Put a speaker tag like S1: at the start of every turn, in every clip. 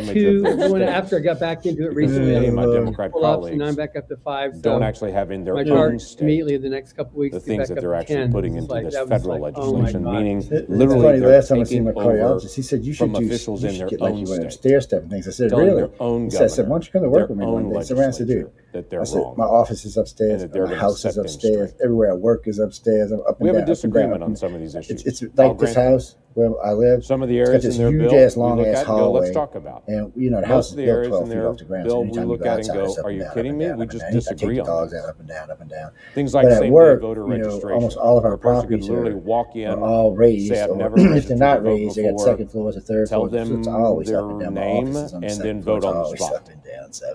S1: image
S2: two,
S1: of their
S2: when
S1: state.
S2: after I got back into it
S1: Because
S2: recently,
S1: many
S2: I
S1: of my
S2: was
S1: Democrat
S2: pull-ups, and now I'm
S1: colleagues
S2: back up to 5.
S1: don't
S2: So
S1: actually have in their
S2: my
S1: own
S2: target
S1: state
S2: immediately the next couple weeks
S1: the
S2: to get
S1: things
S2: back
S1: that
S2: up
S1: they're
S2: to
S1: actually
S2: 10.
S1: putting
S2: It's
S1: into
S2: like,
S1: this
S2: that was
S1: federal
S2: like, oh my
S1: legislation,
S2: God.
S1: meaning
S3: It's
S1: literally
S3: funny.
S1: they're
S3: Last time I seen my
S1: taking over
S3: cardiologist, he said you should
S1: from officials
S3: you
S1: in
S3: should
S1: their
S3: get like
S1: own
S3: you went
S1: state,
S3: upstairs step and things. I said,
S1: telling
S3: really?
S1: their own
S3: He said, I said, why
S1: governor,
S3: don't you come to work
S1: their
S3: with me one
S1: own
S3: day? So what I said, dude.
S1: legislature, that they're
S3: I said,
S1: wrong.
S3: my office is upstairs,
S1: and that they're
S3: my
S1: gonna
S3: house
S1: set
S3: is
S1: them
S3: upstairs,
S1: straight.
S3: everywhere I work is upstairs. I'm up
S1: We
S3: and
S1: have a
S3: down,
S1: disagreement
S3: up and
S1: on
S3: down.
S1: some of these issues.
S3: It's
S1: I'll
S3: like this
S1: grant that.
S3: house where I live.
S1: Some of the
S3: It's got
S1: areas
S3: this
S1: in their
S3: huge
S1: bill
S3: ass,
S1: we
S3: long
S1: look
S3: ass
S1: at and go, let's
S3: hallway.
S1: talk about.
S3: And you know, the
S1: Most
S3: house
S1: of
S3: is
S1: the
S3: built
S1: areas
S3: 12
S1: in
S3: feet
S1: their
S3: off the ground. So
S1: bill we
S3: anytime you
S1: look
S3: go
S1: at and
S3: outside,
S1: go,
S3: it's up
S1: are
S3: and
S1: you
S3: down,
S1: kidding
S3: up
S1: me?
S3: and down,
S1: We
S3: up and
S1: just
S3: down. You gotta take
S1: disagree
S3: the
S1: on
S3: dogs
S1: those.
S3: out, up and down, up and down.
S1: Things like
S3: But at
S1: same-day
S3: work,
S1: voter
S3: you know,
S1: registration,
S3: almost all of our
S1: where a person could
S3: properties
S1: literally
S3: are
S1: walk in,
S3: all raised,
S1: say, I've
S3: or
S1: never
S3: if they're
S1: registered to
S3: not
S1: vote
S3: raised, they got
S1: before,
S3: second floors or third
S1: tell
S3: floors. So it's
S1: them
S3: always
S1: their
S3: up and down. My
S1: name,
S3: office is on the
S1: and
S3: second
S1: then
S3: floor.
S1: vote
S3: It's
S1: on the
S3: always
S1: spot.
S3: up and down. So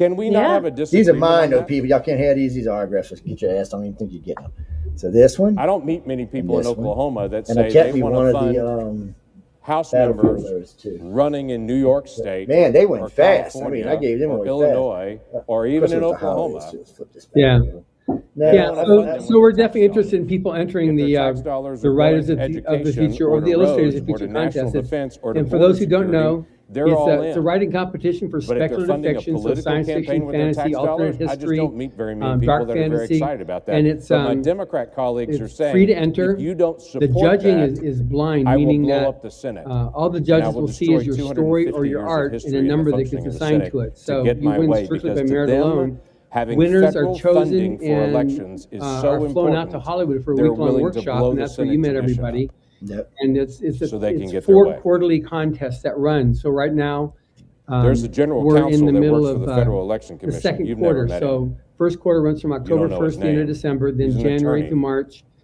S1: Can we not
S4: Yeah.
S1: have a
S3: These
S1: disagreement
S3: are mine,
S1: on
S3: though,
S1: that?
S3: people. Y'all can't have these. These are autographs. Just get your ass. I don't even think you get them. So this one,
S1: I don't meet many people in
S3: this one.
S1: Oklahoma that
S3: and I
S1: say
S3: kept
S1: they
S3: me
S1: want
S3: one
S1: to
S3: of
S1: fund
S3: the
S1: House
S3: battlefield
S1: members
S3: letters too.
S1: running in New York State.
S3: Man, they went
S1: or
S3: fast. I
S1: California
S3: mean, I gave them
S1: or
S3: away
S1: Illinois
S3: fast.
S1: or
S3: Of
S1: even
S3: course,
S1: in
S3: it was the holidays,
S1: Oklahoma.
S3: too. Let's flip this back.
S2: Yeah.
S3: No,
S2: Yeah,
S1: wanna
S2: so,
S1: fund them
S2: so
S1: with
S2: we're
S1: their
S2: definitely
S1: tax
S2: interested in
S1: dollars.
S2: people entering
S1: If
S2: the
S1: their tax dollars
S2: the
S1: are
S2: Writers
S1: going
S2: of
S1: to
S2: the
S1: education
S2: Future
S1: or
S2: or
S1: to
S2: the Illustrators of
S1: roads or
S2: Future
S1: to national
S2: contest.
S1: defense or to
S2: And for
S1: border
S2: those who don't
S1: security,
S2: know,
S1: they're
S2: it's
S1: all
S2: it's a
S1: in.
S2: writing competition for
S1: But if they're
S2: speculative
S1: funding a
S2: fiction, so
S1: political
S2: science
S1: campaign
S2: fiction,
S1: with their
S2: fantasy,
S1: tax
S2: alternate
S1: dollars, I just
S2: history,
S1: don't meet very many people
S2: dark
S1: that are very
S2: fantasy,
S1: excited about that.
S2: and it's
S1: but my Democrat colleagues are
S2: it's
S1: saying,
S2: free to enter.
S1: if you don't
S2: The
S1: support
S2: judging
S1: that,
S2: is blind,
S1: I will
S2: meaning
S1: blow
S2: that
S1: up the Senate.
S2: all the
S1: and I
S2: judges
S1: will
S2: will see
S1: destroy
S2: is your story
S1: 250
S2: or your
S1: years of
S2: art and
S1: history
S2: a
S1: and the
S2: number that
S1: functioning
S2: gets
S1: of the
S2: assigned
S1: Senate
S2: to it.
S1: to
S2: So
S1: get
S2: you
S1: my
S2: win
S1: way,
S2: strictly
S1: because
S2: by
S1: to
S2: merit
S1: them,
S2: alone.
S1: having
S2: Winners are
S1: federal
S2: chosen
S1: funding for
S2: and
S1: elections is
S2: are
S1: so
S2: flown
S1: important.
S2: out to Hollywood for a
S1: They're
S2: week-long
S1: willing to
S2: workshop,
S1: blow
S2: and
S1: the
S2: that's where
S1: Senate
S2: you met
S1: tradition
S2: everybody.
S1: up
S3: Yep.
S2: And it's
S1: so they can get their
S2: four
S1: way.
S2: quarterly contests that run. So right now,
S1: There's a general
S2: we're in
S1: counsel
S2: the
S1: that
S2: middle
S1: works for
S2: of
S1: the Federal Election
S2: the
S1: Commission.
S2: second
S1: You've never
S2: quarter.
S1: met him.
S2: So first quarter runs from October
S1: know his
S2: 1st to the end of
S1: name.
S2: December, then
S1: He's an
S2: January
S1: attorney
S2: through March.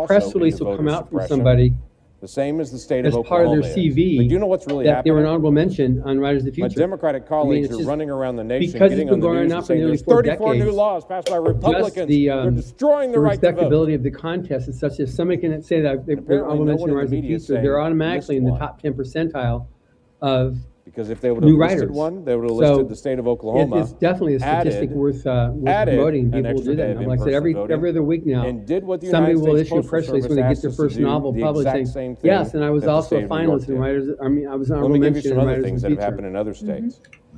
S1: also
S2: press
S1: into
S2: release will
S1: voter
S2: come out from
S1: suppression,
S2: somebody
S1: the same as the state
S2: as
S1: of
S2: part of
S1: Oklahoma
S2: their
S1: is.
S2: CV
S1: But do you know what's really
S2: that they were an
S1: happening?
S2: honorable mention on Writers of the
S1: My
S2: Future.
S1: Democratic colleagues
S2: it's
S1: are
S2: just
S1: running around the nation,
S2: because
S1: getting
S2: it's
S1: on
S2: been
S1: the
S2: going
S1: news
S2: on
S1: and
S2: for
S1: saying
S2: nearly
S1: there's
S2: 4
S1: 34 new
S2: decades.
S1: laws passed by
S2: Just
S1: Republicans.
S2: the
S1: They're destroying the right to vote.
S2: respectability of the contest is such that somebody can say that they're
S1: apparently
S2: honorable
S1: no
S2: mention
S1: one
S2: on
S1: in the
S2: Writers of the
S1: media is
S2: Future.
S1: saying
S2: They're automatically in the
S1: missed one.
S2: top 10 percentile of
S1: Because if they would
S2: new
S1: have listed
S2: writers.
S1: one, they would have
S2: So
S1: listed the state of Oklahoma.
S2: It's definitely a statistic
S1: added-
S2: worth
S1: added
S2: promoting.
S1: an
S2: People will
S1: extra
S2: do that.
S1: day of
S2: Now, like I said,
S1: in-person voting,
S2: every other week now,
S1: and did what the
S2: somebody
S1: United
S2: will
S1: States
S2: issue a
S1: Postal
S2: press release
S1: Service
S2: when they get
S1: asked
S2: their
S1: us to
S2: first
S1: do,
S2: novel
S1: the
S2: published
S1: exact
S2: saying,
S1: same thing
S2: yes, and I was
S1: that the
S2: also
S1: state
S2: a
S1: of New York
S2: finalist in
S1: did.
S2: Writers. I was an
S1: Let
S2: honorable
S1: me give you
S2: mention
S1: some
S2: in
S1: other
S2: Writers
S1: things
S2: of
S1: that
S2: the
S1: have
S2: Future.
S1: happened in other states.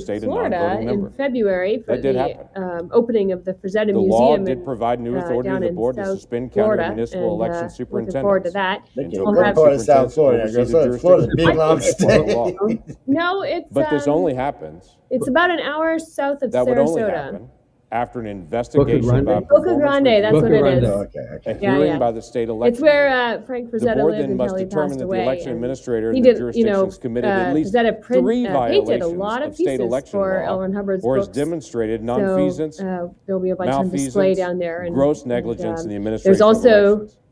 S1: state a
S4: Florida
S1: non-voting
S4: in
S1: member.
S4: February for
S1: That did
S4: the
S1: happen.
S4: opening of the Frazetta
S1: The
S4: Museum.
S1: law did provide new authority to
S4: down
S1: the
S4: in
S1: board to
S4: South
S1: suspend county
S4: Florida,
S1: or municipal
S4: and,
S1: election
S4: looking forward to
S1: superintendents.
S4: that.
S3: They
S1: And
S3: get
S1: to
S4: We'll
S3: good
S1: appoint
S4: have-
S3: part of South
S1: superintendents
S3: Florida.
S1: oversee the
S3: Florida's a
S1: jurisdiction
S3: big long
S1: as part of the law.
S3: state.
S4: No, it's
S1: But this only happens,
S4: it's about an hour south of
S1: that would only
S4: Sarasota.
S1: happen after an investigation
S2: Grande?
S1: about
S4: Boca
S1: performance
S4: Grande,
S1: review,
S4: that's what
S2: Boca
S4: it
S2: Grande.
S4: is.
S3: Oh, okay,
S1: a
S3: okay.
S4: Yeah,
S1: hearing
S4: yeah.
S1: by the state election.
S4: It's where Frank
S1: The
S4: Frazetta
S1: board
S4: lived
S1: then must
S4: until he
S1: determine
S4: passed
S1: that the
S4: away.
S1: election
S4: and
S1: administrator
S4: he
S1: and the
S4: did,
S1: jurisdictions committed at least
S4: Frazetta
S1: three
S4: painted a
S1: violations
S4: lot of
S1: of state
S4: pieces
S1: election
S4: for
S1: law,
S4: L. Ron Hubbard's
S1: or has
S4: books.
S1: demonstrated
S4: So,
S1: nonfeasance,
S4: there'll be a bunch on display
S1: malfeasance,
S4: down there. And,
S1: gross negligence in the
S4: there's
S1: administration of
S4: also
S1: elections.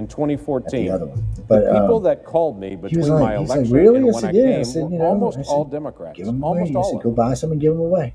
S1: in
S3: at the
S1: 2014.
S3: other one.
S1: The
S3: But
S1: people that called me between
S3: like-
S1: my
S3: he was like,
S1: election
S3: "Really?"
S1: and
S3: I
S1: when
S3: said,
S1: I
S3: "Yeah." I
S1: came
S3: said,
S1: were
S3: "You know,"
S1: almost
S3: I said,
S1: all Democrats.
S3: give them away.
S1: Almost
S3: I
S1: all
S3: said,
S1: of
S3: go
S1: them.
S3: buy some and give them away.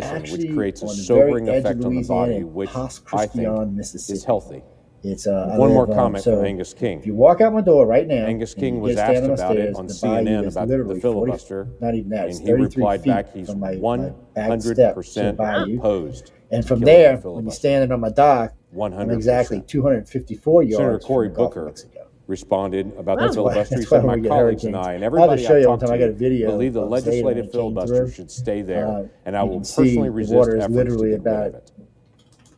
S1: condition
S3: actually
S1: which creates a
S3: on the
S1: sobering
S3: very edge of
S1: effect on the
S3: Louisiana
S1: body,
S3: in
S1: which
S3: Pass
S1: I think
S3: Christian, Mississippi.
S1: is healthy.
S3: It's I
S1: One more
S3: live,
S1: comment
S3: so
S1: from Angus King.
S3: if you walk out my door right now,
S1: Angus
S3: and
S1: King
S3: you
S1: was
S3: get
S1: asked
S3: standing
S1: about it
S3: upstairs,
S1: on
S3: the bayou
S1: CNN
S3: is
S1: about
S3: literally
S1: the
S3: 40
S1: filibuster,
S3: not even that,
S1: and
S3: it's
S1: he
S3: 33
S1: replied
S3: feet
S1: back he's
S3: from my back step to the
S1: 100%
S3: bayou.
S1: opposed
S3: And
S1: to
S3: from
S1: killing
S3: there,
S1: the
S3: when you're
S1: filibuster.
S3: standing on my dock, I'm
S1: 100%.
S3: exactly 254
S1: Senator
S3: yards
S1: Cory
S3: from the Gulf of
S1: Booker
S3: Mexico.
S1: responded about
S4: Wow.
S1: the filibuster. He
S3: That's why
S1: said, my
S3: we get
S1: colleagues and
S3: hurricanes.
S1: I and
S3: I'll just
S1: everybody
S3: show
S1: I've
S3: you one
S1: talked
S3: time I got a
S1: to
S3: video
S1: believe the
S3: of Zeta when
S1: legislative
S3: it came
S1: filibuster
S3: through.
S1: should stay there, and I
S3: You
S1: will
S3: can see
S1: personally
S3: the
S1: resist
S3: water is
S1: efforts to
S3: literally
S1: get rid of
S3: about
S1: it.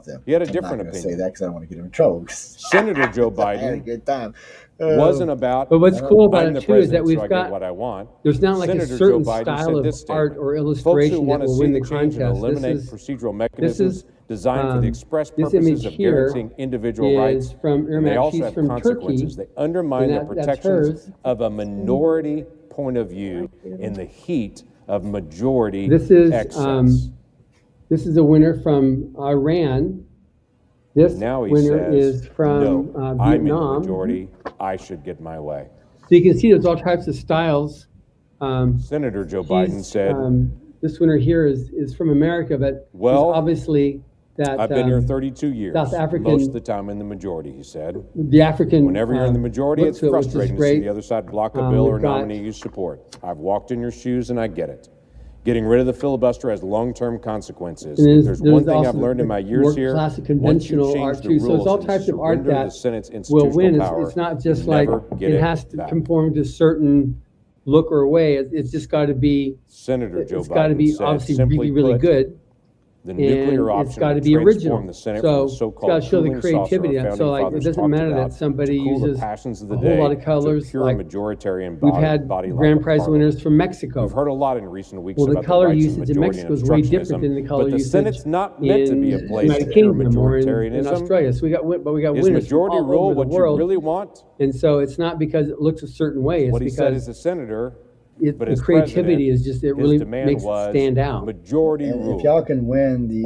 S3: love them.
S1: He had a
S3: I'm
S1: different
S3: not gonna say
S1: opinion.
S3: that because I don't want to get him in trouble. 'cause
S1: Senator Joe
S3: I had a
S1: Biden
S3: good time.
S1: wasn't about,
S2: But what's cool about
S1: I'm the
S2: it too is that
S1: president, so I
S2: we've
S1: get
S2: got,
S1: what I want.
S2: there's not like a
S1: Senator
S2: certain
S1: Joe Biden
S2: style
S1: said
S2: of
S1: this
S2: art
S1: statement.
S2: or
S1: Folks who
S2: illustration
S1: want
S2: that
S1: to
S2: will
S1: see
S2: win
S1: the
S2: the
S1: change and
S2: contest.
S1: eliminate
S2: This
S1: procedural
S2: is,
S1: mechanisms designed for the express
S2: this
S1: purposes
S2: image
S1: of
S2: here
S1: guaranteeing individual rights,
S2: is from
S1: and they
S2: Irmak.
S1: also
S2: She's
S1: have
S2: from
S1: consequences.
S2: Turkey.
S1: They undermine
S2: and
S1: the
S2: that's
S1: protections
S2: hers.
S1: of a minority point of view in the heat of majority
S2: This is
S1: excess.
S2: this is a winner from Iran. This
S1: Now he
S2: winner
S1: says,
S2: is from
S1: no, I'm in the
S2: Vietnam.
S1: majority. I should get my way.
S2: you can see there's all types of styles.
S1: Senator Joe Biden said,
S2: this winner here is from America, but
S1: well,
S2: obviously that
S1: I've been here 32 years.
S2: South African,
S1: most of the time in the majority, he said.
S2: The African.
S1: Whenever you're in the majority, it's frustrating to see the other side block a bill or nominee you support. I've walked in your shoes and I get it. Getting rid of the filibuster has long-term consequences. If there's one thing I've learned in my years here,
S2: classic conventional art too. So it's all types of art that will win. It's not just like it has to conform to certain look or way. It's just got to be.
S1: Senator Joe Biden.
S2: It's got to be obviously really good.
S1: The nuclear option
S2: it's got to be original.
S1: The Senate
S2: so
S1: it's
S2: got to show the creativity. So like it doesn't matter that somebody uses a whole lot of colors. Like we've had grand prize winners from Mexico.
S1: We've heard a lot in recent weeks
S2: about
S1: the
S2: color usage in Mexico is way different than the color usage.
S1: But the Senate's not meant to be a place
S2: United Kingdom or in Australia. So we got winners
S1: majority
S2: from all
S1: rule
S2: over
S1: what
S2: the world.
S1: you really want?
S2: And so it's not because it looks a certain way. It's
S1: what he
S2: because
S1: said as a senator. But
S2: the creativity is just, it really makes it stand out.
S1: Majority
S3: and
S1: rule.
S3: If y'all can win the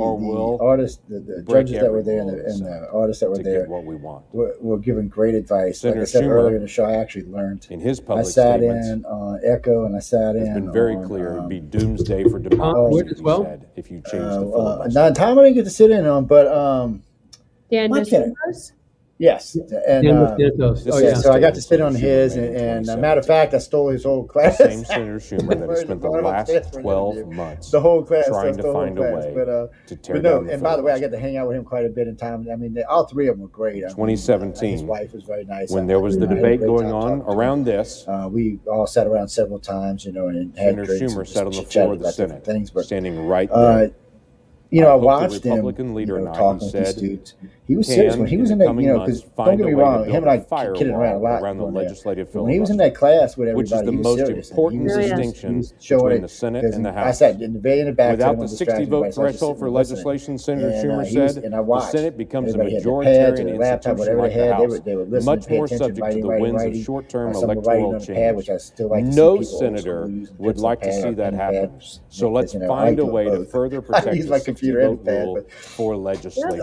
S3: artists, the judges that were there and the artists that were there,
S1: what we want.
S3: We're giving great advice.
S1: Senator
S3: like I said
S1: Schumer,
S3: earlier in the show, I actually learned.
S1: In his public
S3: statements, I sat in on Echo and I sat in.
S1: It's been very clear it'd be doomsday for democracy,
S2: as well.
S1: he said, if you change the filibuster.
S3: Now, Tom, I didn't get to sit in on, but
S4: Dan DeSantis?
S3: yes, and so I got to sit on his, and matter of fact, I stole his whole class.
S1: The same Senator Schumer that has spent the last 12 months
S3: the whole class
S1: trying to find a way to tear down the
S3: and by the way, I got to hang out with him quite a bit in time. I mean, all three of them were great.
S1: 2017,
S3: his wife was very nice.
S1: when there was the debate going on around this,
S3: we all sat around several times, and had
S1: Senator
S3: drinks
S1: Schumer sat on the floor of the Senate, standing right there.
S3: I watched him
S1: leader
S3: talking with these dudes. He was serious when he was in that, because don't get me wrong, him and I kidded around a lot
S1: around the legislative
S3: when he was in that class with everybody,
S1: which is the most
S3: serious.
S1: important distinction between the Senate and the House.
S3: I sat in the back.
S1: Without the 60-vote threshold for legislation, Senator Schumer said, the Senate becomes a majoritarian institution like the House, much more subject to the winds of short-term electoral change. No senator would like to see that happen. So let's find a way to further protect the 60-vote rule for legislation.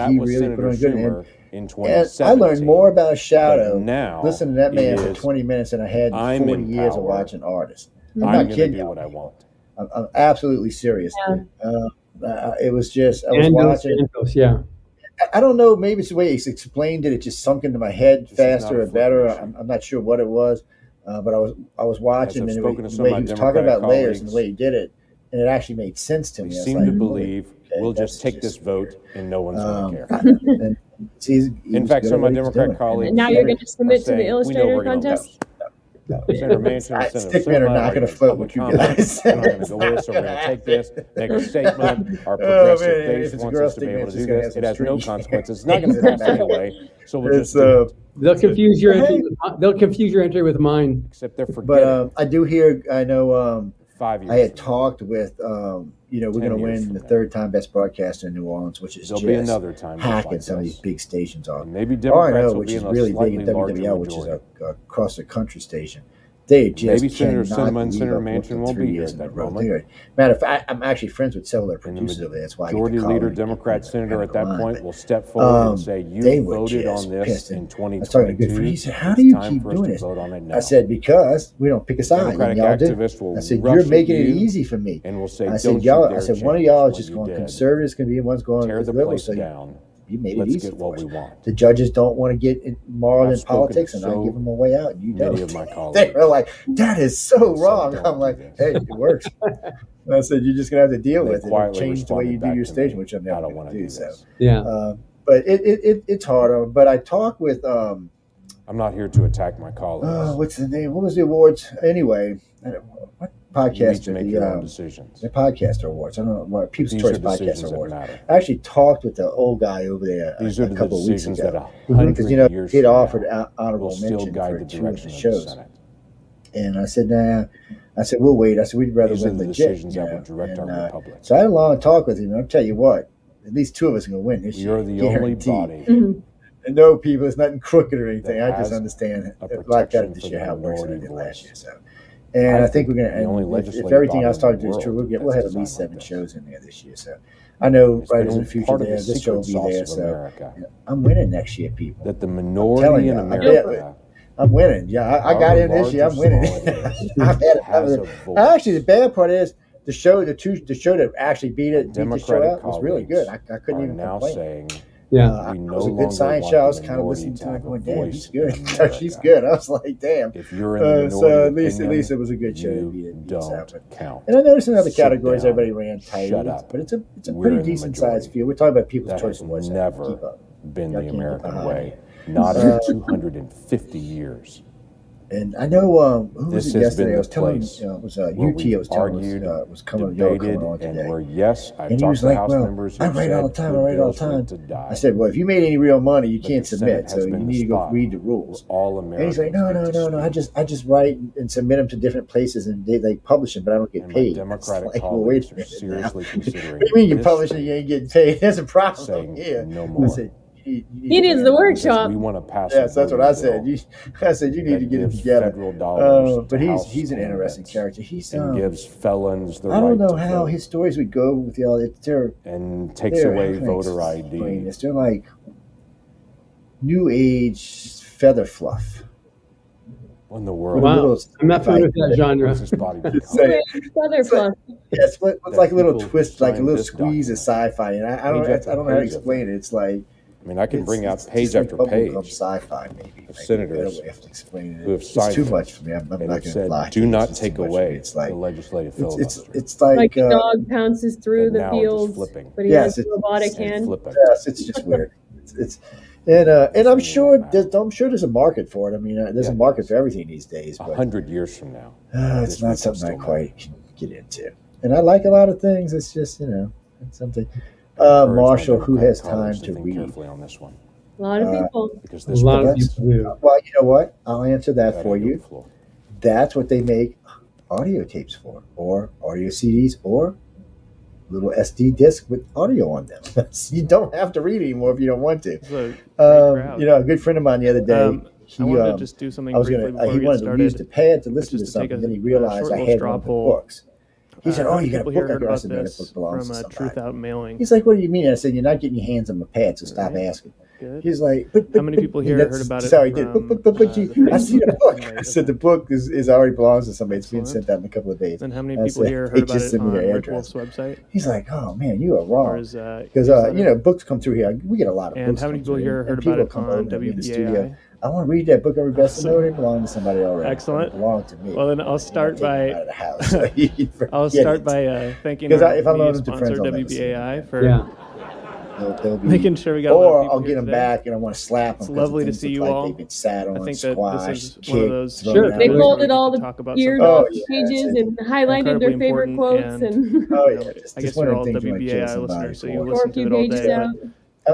S1: That was Senator Schumer in 2017.
S3: I learned more about Shadow
S1: now
S3: listening to that man for 20 minutes than I had 40 years of watching artists. I'm not kidding you.
S1: What I want.
S3: I'm absolutely serious.
S4: Yeah.
S3: It was just, I was watching.
S2: Yeah.
S3: I don't know, maybe it's the way he explained it. It just sunk into my head faster or better. I'm not sure what it was, but I was watching, and the way he was talking about layers and the way he did it, and it actually made sense to me.
S1: They seem to believe we'll just take this vote and no one's going to care. In fact, some of my Democrat colleagues.
S4: And now you're going to submit to the illustrator contest?
S1: Senator Manchin, Senator
S3: Stickmen are not going to float with you guys.
S1: We're not going to go with this. We're going to take this, make a statement. Our progressive base wants us to be able to do this. It has no consequences. It's not going to pass anyway. So we'll just do it.
S2: They'll confuse your entry. They'll confuse your entry with mine.
S1: Except they're forgetting.
S3: But I do hear. I know.
S1: 5 years.
S3: I had talked with. We're going to win the third time best broadcaster in New Orleans, which is
S1: There'll
S3: just
S1: be another time
S3: hacking some of these big stations on.
S1: Maybe Democrats will
S3: which
S1: be
S3: is
S1: in a
S3: really big in
S1: slightly
S3: WWL, which is
S1: larger
S3: a across the country station. They just
S1: maybe Senator
S3: cannot
S1: Sinema and Senator
S3: believe
S1: Manchin won't be here at that moment.
S3: Matter of fact, I'm actually friends with several of their producers over there. That's why
S1: Majority leader, Democrat senator at that point will step forward and say, "You voted on this in 2022.
S3: I was talking to a good friend. He said, "How do you keep doing this?" I said, "Because we don't pick a side.
S1: Democratic
S3: Y'all do."
S1: activists will
S3: I said,
S1: rush
S3: "You're
S1: at
S3: making it
S1: you
S3: easy for me."
S1: and will say,
S3: I said,
S1: "Don't
S3: "Y'all."
S1: you
S3: I
S1: dare
S3: said, "One of
S1: change
S3: y'all is
S1: what
S3: just
S1: you
S3: going
S1: did.
S3: conservatives, going to be one's going
S1: Tear the
S3: liberal."
S1: place
S3: So
S1: down.
S3: you made it
S1: Let's
S3: easy
S1: get what
S3: for
S1: we
S3: us.
S1: want."
S3: The judges don't want to get more
S1: I've
S3: than
S1: spoken
S3: politics,
S1: to
S3: and I
S1: so
S3: give them a way out. And you
S1: many
S3: don't.
S1: of my
S3: They
S1: colleagues.
S3: were like, "That is so
S1: said,
S3: wrong."
S1: "Don't
S3: I'm like,
S1: do this."
S3: "Hey, it works." And I said, "You're just gonna have to deal
S1: They
S3: with it and
S1: quietly
S3: change the way you
S1: responded
S3: do
S1: back
S3: your
S1: to
S3: station,"
S1: me,
S3: which I'm
S1: "I
S3: never
S1: don't
S3: going
S1: want
S3: to
S1: to
S3: do.
S1: do
S3: So,
S1: this."
S2: Yeah.
S3: but it's hard. But I talk with
S1: I'm not here to attack my colleagues.
S3: what's the name? What was the awards anyway? What
S1: You need to
S3: podcaster?
S1: make your own decisions.
S3: The podcaster awards. I don't know what People's
S1: These
S3: Choice
S1: are decisions
S3: Podcast
S1: that
S3: Awards.
S1: matter.
S3: I actually talked with the old guy over there
S1: These
S3: a
S1: are the
S3: couple of weeks
S1: decisions
S3: ago.
S1: that 100 years
S3: he'd
S1: from
S3: offered
S1: now
S3: honorable
S1: will still
S3: mention
S1: guide
S3: for
S1: the
S3: 2 of
S1: direction
S3: the
S1: of the
S3: shows.
S1: Senate.
S3: And I said, "Nah." I said, "We'll wait." I said, "We'd rather
S1: These are
S3: win
S1: the
S3: legit."
S1: decisions that will direct our republic.
S3: So I had a long talk with him. And I'll tell you what, at least 2 of us are going to win this year.
S1: You're the only
S3: guaranteed.
S1: body
S3: And no, people, it's nothing crooked or anything.
S1: that
S3: I just
S1: has
S3: understand
S1: a
S3: like
S1: protection
S3: that this
S1: for
S3: year
S1: the
S3: how it works than I
S1: minority
S3: did last
S1: voice.
S3: year. So, and I think we're going
S1: the only
S3: to, if
S1: legislative
S3: everything I was
S1: body in
S3: talking
S1: the
S3: to is true,
S1: world
S3: we'll have at
S1: that's
S3: least
S1: designed
S3: 7
S1: like
S3: shows in there this year. So I know
S1: It's
S3: Writers
S1: been
S3: in the Future
S1: part of
S3: there,
S1: the
S3: this show will
S1: secret
S3: be there.
S1: sauce of
S3: So
S1: America
S3: I'm winning next year, people.
S1: that the
S3: telling
S1: minority
S3: you,
S1: in
S3: I
S1: America
S3: I'm winning. Yeah, I got in this year. I'm winning. Actually, the bad part is the show that actually beat the show out was really good. I couldn't even complain.
S2: Yeah,
S3: it was a good science show. I was kind of listening to it going, damn, he's good. She's good. I was like, damn.
S1: If you're in the minority
S3: so at least it was a good show.
S1: You don't count.
S3: And I noticed in other categories everybody ran tight. But it's a pretty decent sized field. We're talking about people's choice of voice.
S1: Never been the American way. Not in 250 years.
S3: And I know who was it yesterday? I was telling it was UT. I was telling was coming on today.
S1: And where and
S3: he was like, "Well, I write all the time. I write all the time." I said, "Well, if you made any real money, you can't submit. So you need to go read the rules." And he's like, "No. I just write and submit them to different places, and they publish them, but I don't get paid."
S1: Democratic
S3: like,
S1: well, wait a minute. Seriously considering.
S3: What do you mean you publish and you ain't getting paid? That's a problem. Yeah.
S1: No more.
S4: He needs the workshop.
S1: We want to pass.
S3: Yes, that's what I said. I said you need to get it together. But he's an interesting character. He's
S1: gives felons the
S3: I don't know how his stories would go with y'all.
S1: And takes away voter ID.
S3: They're like new age feather fluff.
S1: In the world.
S2: Wow. I'm not familiar with that genre.
S4: Feather fluff.
S3: Yes, it's like a little twist, like a little squeeze of sci-fi, and I don't know how to explain it. It's like.
S1: I mean, I can bring out page after page.
S3: Sci-fi, maybe.
S1: Senators
S3: who have signed. It's too much for me. I'm not going to lie.
S1: Do not take away the legislative filibuster.
S3: It's like
S4: a dog pounces through the fields, but he has a robotic hand.
S3: Yes, it's just weird. And I'm sure there's a market for it. I mean, there's a market for everything these days. But
S1: 100 years from now,
S3: it's not something I quite can get into. And I like a lot of things. It's just it's something. Marshall, who has time to read?
S1: Carefully on this one.
S4: A lot of people.
S1: Because
S2: a lot of people do.
S3: Well, you know what? I'll answer that for you. That's what they make audio tapes for, or audio CDs, or little SD disc with audio on them. You don't have to read anymore if you don't want to. A good friend of mine the other day.
S5: I wanted to just do something briefly before we get started.
S3: He wanted to use the pad to listen to something, then he realized I had one of the books. He said, "Oh, you got a book?" I said, "No, the book belongs to somebody."
S5: Truth Out Mailing.
S3: He's like, "What do you mean?" I said, "You're not getting your hands on my pad, so stop asking."
S5: Good.
S3: He's like,
S5: "How many people here heard about it?"
S3: Sorry, did. But I see the book. I said, "The book is already belongs to somebody. It's being sent out in a couple of days."
S5: And how many people here heard about it on Rick Wolf's website?
S3: He's like, "Oh man, you are wrong." Because books come through here. We get a lot of books.
S5: And how many people here heard about it on WBAI?
S3: I want to read that book. Every best to know it belonged to somebody already.
S5: Excellent.
S3: It belonged to me.
S5: Well, then I'll start by thanking
S3: our
S5: media sponsor WBAI for
S3: they'll be,
S5: making sure we got. Or
S3: I'll get them back and I want to slap them.
S5: It's lovely to see you all.
S3: They've been sat on,
S5: I think
S3: squashed,
S5: that this is one of those.
S2: Sure.
S4: They folded all the year pages and highlighted their favorite quotes and.
S5: I guess you're all WBAI listeners, so you listen to it all day.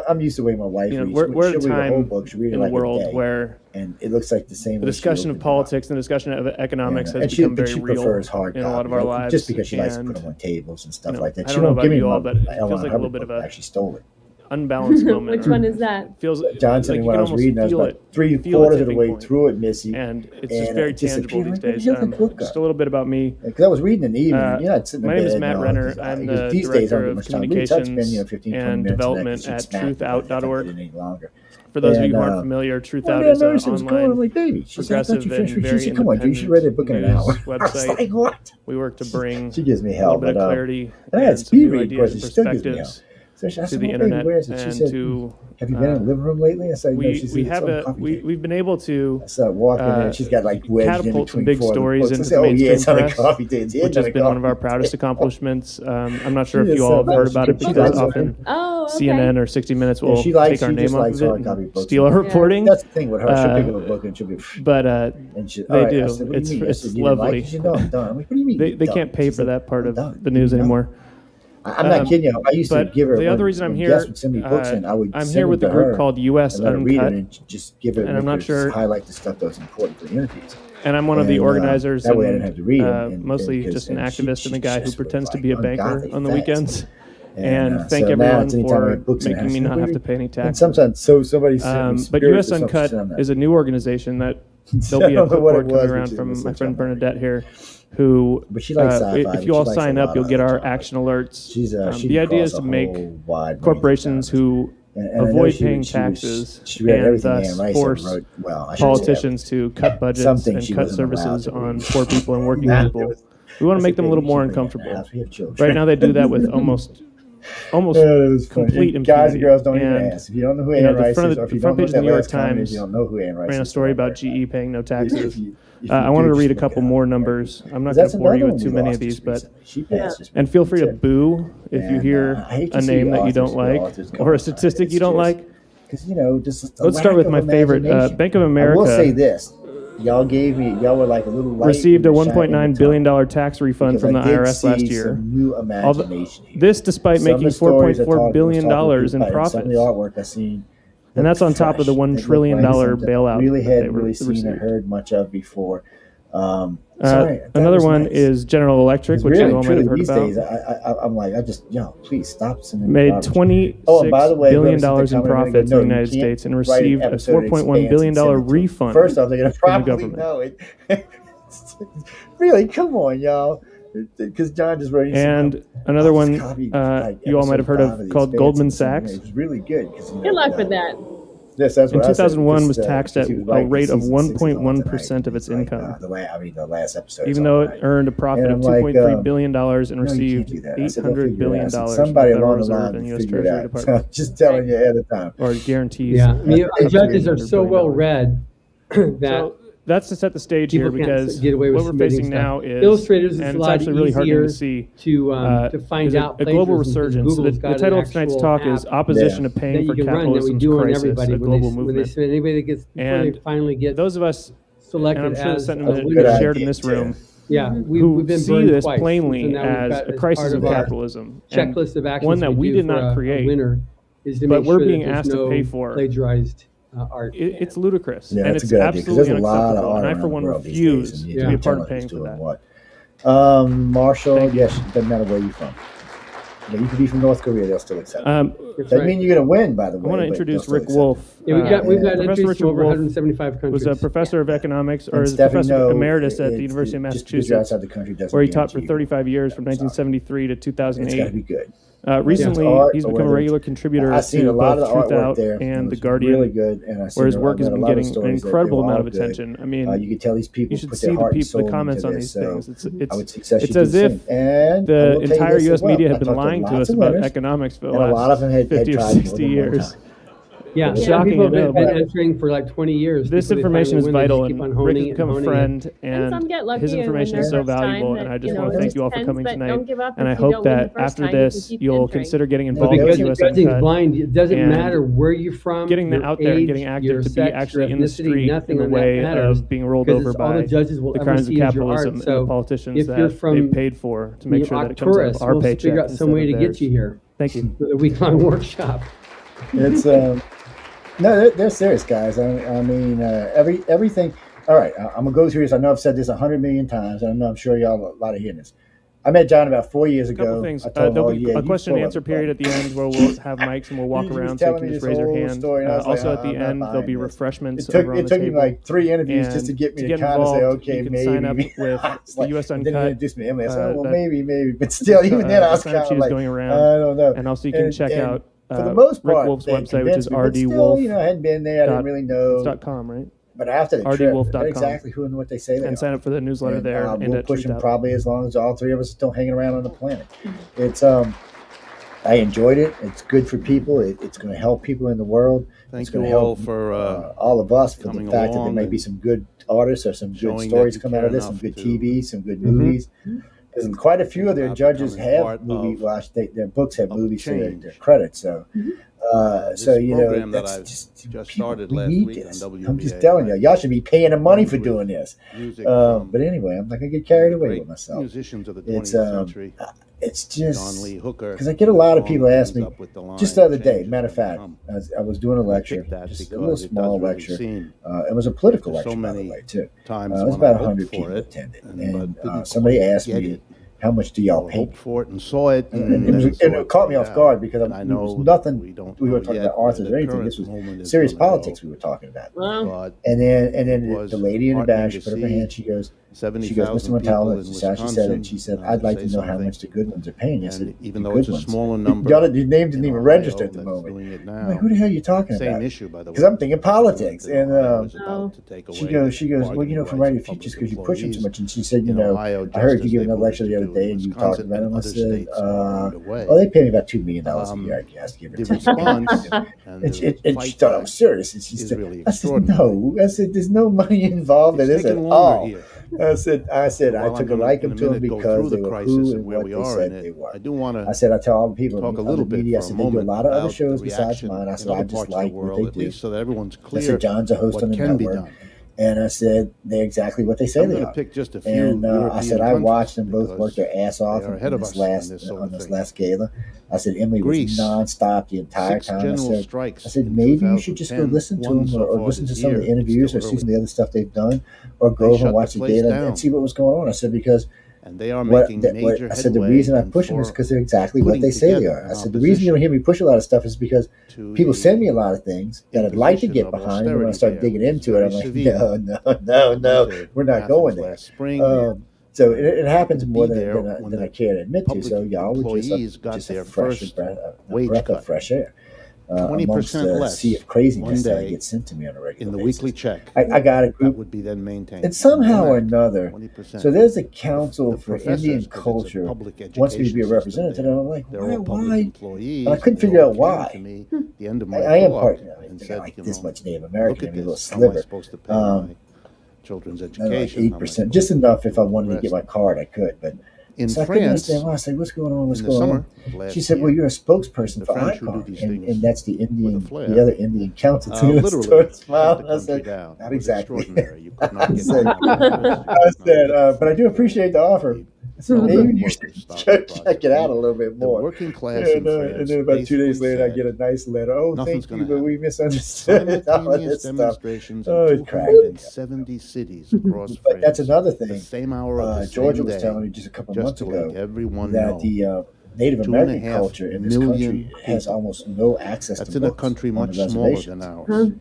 S3: I'm used to the way my wife reads.
S5: We're at a time
S3: in
S5: the world where
S3: and it looks like the same.
S5: The discussion of politics and the discussion of economics has become very real in a lot of our lives.
S3: Just because she likes to put them on tables and stuff like that.
S5: I don't know about you all, but it feels like a little bit of a
S3: actually stole it.
S5: Unbalanced moment.
S4: Which one is that?
S5: Feels
S3: Johnson.
S5: like
S3: when I was reading, I was about 3/4 of the way through it, Missy,
S5: and it's just very tangible these days. Just a little bit about me.
S3: Because I was reading in the evening.
S5: My name is Matt Renner. I'm the director of communications and development at truthout.org. For those of you who aren't familiar, Truth Out is an online, progressive, and very independent website. We work to bring
S3: a little
S5: bit of clarity and some new ideas and perspectives to the internet and to.
S3: Have you been in the living room lately? I said,
S5: we've been able to.
S3: I started walking in and she's got like
S5: catapult some big stories into the mainstream press, which has been one of our proudest accomplishments. I'm not sure if you all have heard about it, but because often CNN or 60 Minutes will take our name off of it and steal our reporting.
S3: That's the thing with her. She'll pick up a book and she'll be.
S5: But they do. It's lovely. They can't pay for that part of the news anymore.
S3: I'm not kidding you. I used to give her.
S5: The other reason I'm here, I'm here with a group called US Uncut, and I'm not sure.
S3: Highlight the stuff that was important for the interviews.
S5: And I'm one of the organizers.
S3: That way I didn't have to read them.
S5: Mostly just an activist and a guy who pretends to be a banker on the weekends. And thank everyone for making me not have to pay any tax.
S3: And sometimes, somebody.
S5: But US Uncut is a new organization that there'll be a clipboard coming around from my friend Bernadette here. Who,
S3: but she likes sci-fi,
S5: if you all sign up, you'll get our action alerts. The idea is to make corporations who
S3: And
S5: avoid paying taxes and thus force politicians to cut budgets and cut services on poor people and working people. We want to make them a little more uncomfortable. Right now they do that with almost complete impunity.
S3: Guys and girls don't even ask. If you don't know who Anne Rice is, or if you don't know
S5: the New York Times,
S3: you don't know who Anne Rice is.
S5: Ran a story about GE paying no taxes. I wanted to read a couple more numbers. I'm not going to bore you with too many of these, but and feel free to boo if you hear a name that you don't like or a statistic you don't like. Let's start with my favorite. Bank of America.
S3: I will say this. Y'all were like a little light.
S5: Received a $1.9 billion tax refund from the IRS last year. This despite making $4.4 billion in profits.
S3: Some of the artwork I've seen.
S5: And that's on top of the $1 trillion bailout.
S3: Really hadn't seen or heard much of before.
S5: Another one is General Electric, which you all might have heard about.
S3: These days, I'm like, please stop sending
S5: made $26 billion in profits in the United States and received a $4.1 billion refund.
S3: First off, they're going to probably know it. Really, come on, y'all. Because John just wrote.
S5: And another one you all might have heard of called Goldman Sachs.
S3: It's really good.
S4: Good luck with that.
S3: Yes, that's what
S5: in 2001 was taxed at a rate of 1.1% of its income.
S3: The last episode.
S5: Even though it earned a profit of $2.3 billion and received $800 billion from the Federal Reserve and U.S. Treasury Department.
S3: Just telling you ahead of time.
S5: Or guarantees.
S2: Yeah, the judges are so well read that.
S5: That's to set the stage here because what we're facing now is
S2: illustrators.
S5: And it's actually really hard to see
S2: to find out
S5: a global resurgence. The title of tonight's talk is "Opposition to Paying for Capitalism's Crisis: A Global Movement."
S2: And finally get
S5: those of us
S2: selected,
S5: and I'm sure the sentiment is shared in this room.
S2: Yeah,
S5: we've been see this plainly as a crisis of capitalism,
S2: checklist of actions
S5: one that we did not create, but we're being asked to pay for.
S2: Plagiarized art.
S5: It's ludicrous,
S3: and
S5: it's absolutely unacceptable. And I, for one, refuse to be a part of paying for that.
S3: Marshall, yes, it doesn't matter where you're from. Yeah, you could be from North Korea; they'll still accept. Doesn't mean you're going to win, by the way.
S5: I want to introduce Rick Wolf.
S2: Yeah, we've got entries from over 175 countries.
S5: Was a professor of economics, or is professor emeritus at the University of Massachusetts, where he taught for 35 years from 1973 to 2008.
S3: It's got to be good.
S5: Recently, he's become a regular contributor to both Truth Out and The Guardian, where his work has been getting an incredible amount of attention. I mean,
S3: you can tell these people
S5: you should see the comments on these things. It's as if
S3: the
S5: the entire U.S. media had been lying to us about economics for the last 50 or 60 years.
S2: Yeah, shocking. People have been entering for like 20 years.
S5: This information is vital, and Rick has become a friend, and his information is so valuable, and I just want to thank you all for coming tonight. And I hope that after this, you'll consider getting involved with US Uncut.
S2: Blind, it doesn't matter where you're from,
S5: getting out there and getting active to be actually in the street in the way of being rolled over by the crimes of capitalism and the politicians that they've paid for to make sure that it comes out of our paycheck.
S2: Figure out some way to get you here.
S5: Thank you.
S2: The week-long workshop.
S3: It's no, they're serious, guys. I mean, everything. All right, I'm gonna go through this. I know I've said this 100 million times, and I'm sure y'all a lot of hearing this. I met John about 4 years ago.
S5: Couple things. There'll be a question and answer period at the end where we'll have mics and we'll walk around so you can just raise your hand. Also at the end there'll be refreshments.
S3: It took me like 3 interviews just to get me to kind of say, okay,
S5: you can
S3: maybe.
S5: Sign up with the US Uncut.
S3: Then he introduced me to Emily. I said, well, maybe, but still, even then I was kind of like,
S5: going around.
S3: I don't know.
S5: And also you can check out.
S3: For the most part,
S5: Rick Wolf's website, which is
S3: rdwolf. I hadn't been there. I didn't really know.
S5: .com, right?
S3: But after the trip, exactly who and what they say they
S5: and sign up for the newsletter there. And
S3: we'll push them probably as long as all three of us are still hanging around on the planet. It's I enjoyed it. It's good for people. It's going to help people in the world.
S1: Thank
S3: it's going to
S1: you all
S3: help
S1: for
S3: all of us for the fact that there may be some good artists or some good stories come out of this, some good TV, some good movies. Because quite a few of their judges have movie. Well, their books have movies for their credits. So, that's
S1: just started last week on WBA.
S3: I'm just telling y'all should be paying them money for doing this. But anyway, I'm not gonna get carried away with myself.
S1: Musicians of the 20th century.
S3: It's just because I get a lot of people ask me. Just the other day, matter of fact, I was doing a lecture, just a little small lecture. It was a political lecture, by the way, too. It was about 100 people attended, and somebody asked me, "How much do y'all pay
S1: for it?" And saw it,
S3: and it caught me off guard because I know it was nothing. We weren't talking about authors or anything. This was serious politics we were talking about.
S4: Wow.
S3: And then the lady in the back, she put up her hand. She goes, She goes, Mr. Montalvo, she said, I'd like to know how much the good ones are paying. I said,
S1: even though it's a smaller number,
S3: your name didn't even register at the moment. I'm like, who the hell are you talking about?
S1: Same issue, by the way.
S3: Because I'm thinking politics. And she goes, well, you know, from Right of Futures, because you push them too much. And she said, you know, I heard you giving a lecture the other day, and you talked about it. And I said, oh, they pay me about $2 million a year, I guess, give or take. And she thought I was serious. And she said, I said, no. I said, there's no money involved in this at all. I said, I took a liking to them because they were who and what they said they were. I said, I tell all the people in the media, I said, they do a lot of other shows besides mine. I said, I just like what they do.
S1: So that everyone's clear.
S3: I said, John's a host on the network. And I said, they're exactly what they say they are.
S1: Pick just a few
S3: and I said, I watched them both work their ass off on this last gala. I said, Emily was nonstop the entire time. I said, maybe you should just go listen to them or listen to some of the interviews or see some of the other stuff they've done or go over and watch the gala and see what was going on. I said, because
S1: they are making major
S3: I said the reason I push them is because they're exactly what they say they are. I said the reason you don't hear me push a lot of stuff is because people send me a lot of things that I'd like to get behind, and when I start digging into it, I'm like, no, we're not going there. So it happens more than I care to admit to. So y'all were just a breath of fresh air.
S1: 20% less
S3: sea of craziness that gets sent to me on a regular
S1: in the
S3: basis.
S1: weekly check.
S3: I got a group
S1: that would be then maintained.
S3: And somehow or another, 20%. So there's a council for Indian culture wants me to be a representative, and I'm like, why? And I couldn't figure out why. I am part of it. I like this much Native American, maybe a little sliver.
S1: Children's education,
S3: 8%, just enough. If I wanted to get my card, I could, but.
S1: In
S3: so
S1: France,
S3: I said, what's going on? What's going on? She said, well, you're a spokesperson for ICON, and that's the other Indian council.
S1: Literally,
S3: I said, not exactly. I said, but I do appreciate the offer. So maybe you should check it out a little bit more.
S1: The working class
S3: and then about 2 days later, I get a nice letter. Oh, thank you, but we misunderstood.
S1: Simultaneous demonstrations in 270 cities across France.
S3: But that's another thing.
S1: The same hour of the
S3: Georgia
S1: same
S3: was
S1: day,
S3: telling me just a couple months ago
S1: that
S3: the Native American culture in this country has almost no access to books.
S1: That's in a country much smaller than ours.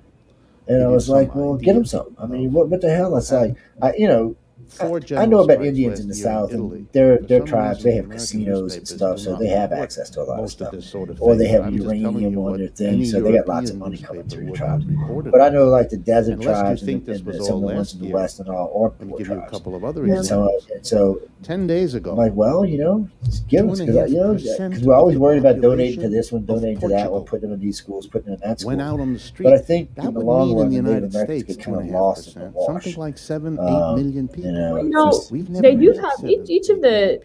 S3: And I was like, well, get them some. I mean, what the hell? It's like, I know about Indians in the South, and their tribes, they have casinos and stuff, so they have access to a lot of stuff. Or they have uranium on their thing, so they got lots of money coming through the tribes. But I know, like, the desert tribes and some of the ones in the West and all, or poor tribes. And so
S1: 10 days ago,
S3: I'm like, well, just give them, because we're always worried about donating to this one, donating to that one, putting them in these schools, putting them in that school.
S1: Went out on the street.
S3: But I think in the long run, the Native Americans get kind of lost in the wash.
S1: Something like 7-8 million people.
S4: They do have each of the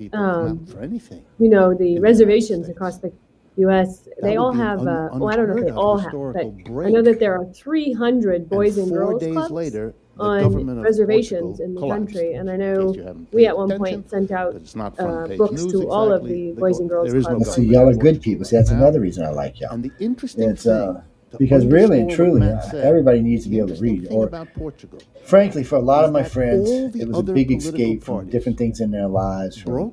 S4: the reservations across the U.S. They all have. Well, I don't know if they all have, but I know that there are 300 boys and girls clubs on reservations in the country, and I know we at one point sent out books to all of the boys and girls clubs.
S3: See, y'all are good people. See, that's another reason I like y'all.
S1: And the interesting thing.
S3: Because really and truly, everybody needs to be able to read. Or, frankly, for a lot of my friends, it was a big escape from different things in their lives, from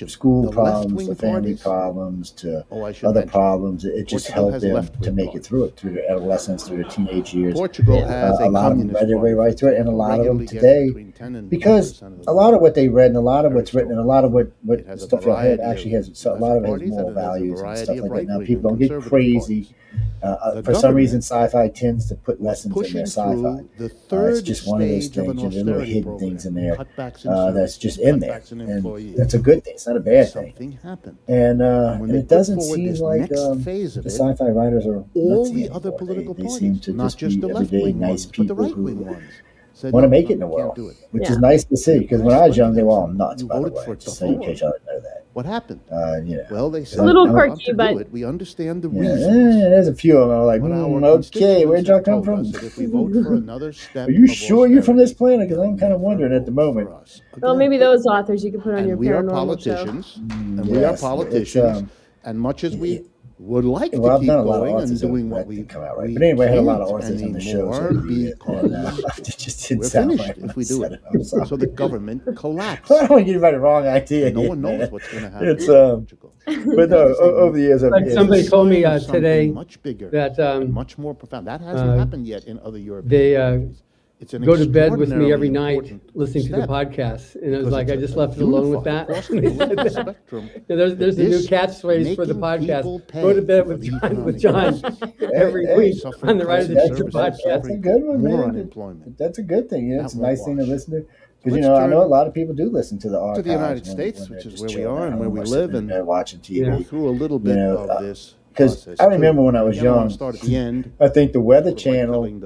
S3: school problems to family problems to other problems. It just helped them to make it through their adolescence, through their teenage years.
S1: Portugal has
S3: a lot of them read their way right through it, and a lot of them today, because a lot of what they read and a lot of what's written and a lot of what stuff y'all have actually has, a lot of it has moral values and stuff like that. Now, people don't get crazy. For some reason, sci-fi tends to put lessons in their sci-fi. It's just one of those things, there are little hidden things in there that's just in there. And that's a good thing. It's not a bad thing. And it doesn't seem like the sci-fi writers are nuts anymore. They seem to just be everyday nice people who want to make it in the world, which is nice to see. Because when I was young, they were all nuts, by the way. Just so in case y'all didn't know that.
S1: What happened?
S3: Well,
S1: they said
S4: a little quirky, but
S1: we understand the reason.
S3: There's a few of them. I'm like, okay, where'd y'all come from?
S1: If we vote for another step,
S3: are you sure you're from this planet? Because I'm kind of wondering at the moment.
S4: Well, maybe those authors you could put on your paranormal show.
S1: We are politicians, and we are politicians, and much as we would like to keep going and doing what we
S3: come out right. But anyway, I had a lot of authors on the show, so
S1: it
S3: just didn't
S1: we're
S3: sound
S1: finished
S3: right
S1: if we do it. So the government collapsed.
S3: I don't want to give anybody the wrong idea.
S1: No one knows what's going to happen.
S3: It's but no, over the years,
S2: like somebody told me today
S1: much bigger,
S2: that
S1: much more profound. That hasn't happened yet in other European countries.
S2: go to bed with me every night listening to the podcast. And I was like, I just left it alone with that. There's a new catchphrase for the podcast. Go to bed with John every week on the Rise of the Future podcast.
S3: That's a good one, man. That's a good thing. It's a nice thing to listen to. Because, I know a lot of people do listen to the archives.
S1: To the United States, which is where we are and where we live, and
S3: watching TV.
S1: Go through a little bit of this.
S3: Because I remember when I was young,
S1: start at the end,
S3: I think the Weather Channel and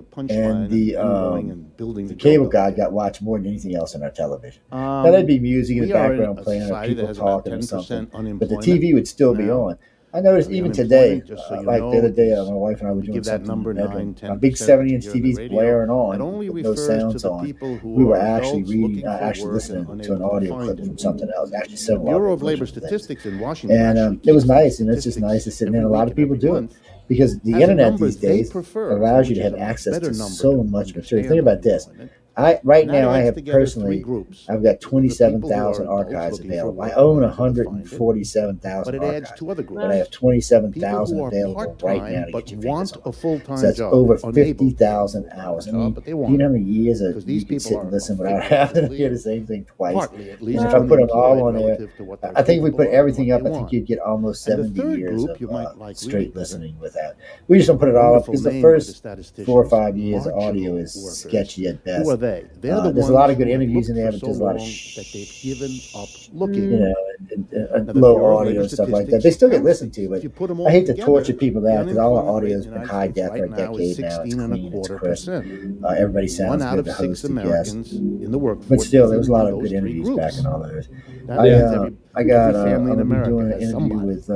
S3: the cable guy got watched more than anything else on our television. Now there'd be music in the background playing or people talking or something, but the TV would still be on. I noticed even today, like the other day, my wife and I were doing something in the bedroom. A big 70-inch TV's blaring on with no sounds on. We were actually listening to an audio clip from something else. Actually, several
S1: Bureau of Labor Statistics in Washington.
S3: And it was nice, and it's just nice to sit there. And a lot of people do it because the internet these days allows you to have access to so much material. Think about this. Right now, I have personally, I've got 27,000 archives available. I own 147,000 archives, but I have 27,000 available right now to get your fingers on. So that's over 50,000 hours. I mean, do you know how many years you can sit and listen without having to hear the same thing twice? And if I put them all on there, I think if we put everything up, I think you'd get almost 70 years of straight listening with that. We just don't put it all up because the first 4 or 5 years of audio is sketchy at best. There's a lot of good interviews in there, but there's a lot of
S1: that they've given up looking,
S3: and low audio and stuff like that. They still get listened to, but I hate to torture people that because all our audio has been high def for a decade now. It's clean, it's crisp. Everybody sounds good. The host, the guest. But still, there was a lot of good interviews back in all those. I'm doing an interview with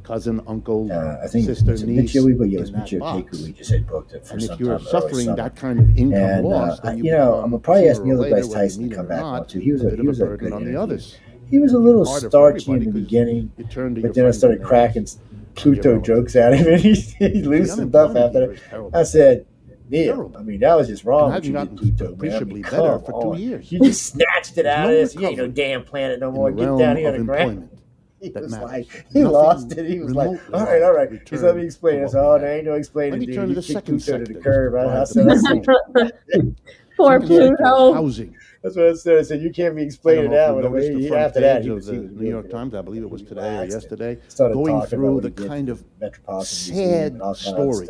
S1: cousin, uncle,
S3: I think
S1: sister, niece,
S3: but it was Mitchell Keeku. We just had booked it for
S1: and
S3: some
S1: if you're
S3: time
S1: suffering that kind of income loss, then
S3: I'm gonna probably ask Neil deGrasse Tyson to come back on too. He was a good
S1: on the others.
S3: He was a little starchy in the beginning, but then I started cracking Pluto jokes at him, and he loosened up after that. I said, Neil, I mean, that was just wrong.
S1: I've gotten appreciably better for 2 years.
S3: You just snatched it out of this. You ain't no damn planet no more. Get down here on the ground. He was like, he lost it. He was like, all right. Just let me explain. I said, oh, there ain't no explaining.
S1: Let me turn to the second
S3: sector.
S1: to
S3: the curve. I said,
S4: poor Pluto.
S1: Housing.
S3: That's what I said. I said, you can't be explaining that one. After that, he was
S1: the New York Times, I believe it was today or yesterday,
S3: started
S1: going through the kind of sad story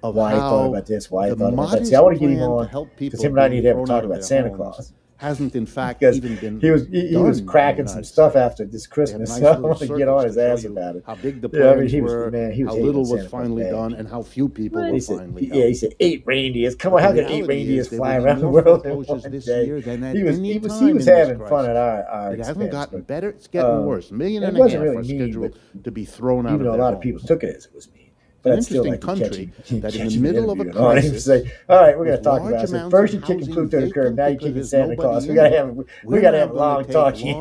S1: of
S3: why he thought about this, why he thought about that. See, I want to get him on because him and I need to have a talk about Santa Claus.
S1: Hasn't in fact even been
S3: he was cracking some stuff after this Christmas. So I want to get on his ass about it.
S1: How big the plans were, how little was finally done, and how few people were finally done.
S3: Yeah, he said 8 reindeers. Come on, how can 8 reindeers fly around the world in one day? He was having fun at our
S1: expense. It hasn't gotten better; it's getting worse. $1.5 million are scheduled to be thrown out of their homes.
S3: Even though a lot of people took it as it was mean.
S1: An interesting country that in the middle of a crisis,
S3: all right, we're going to talk about it. First, you're kicking Pluto to the curb. Now you're kicking Santa Claus. We got to have a long talk here.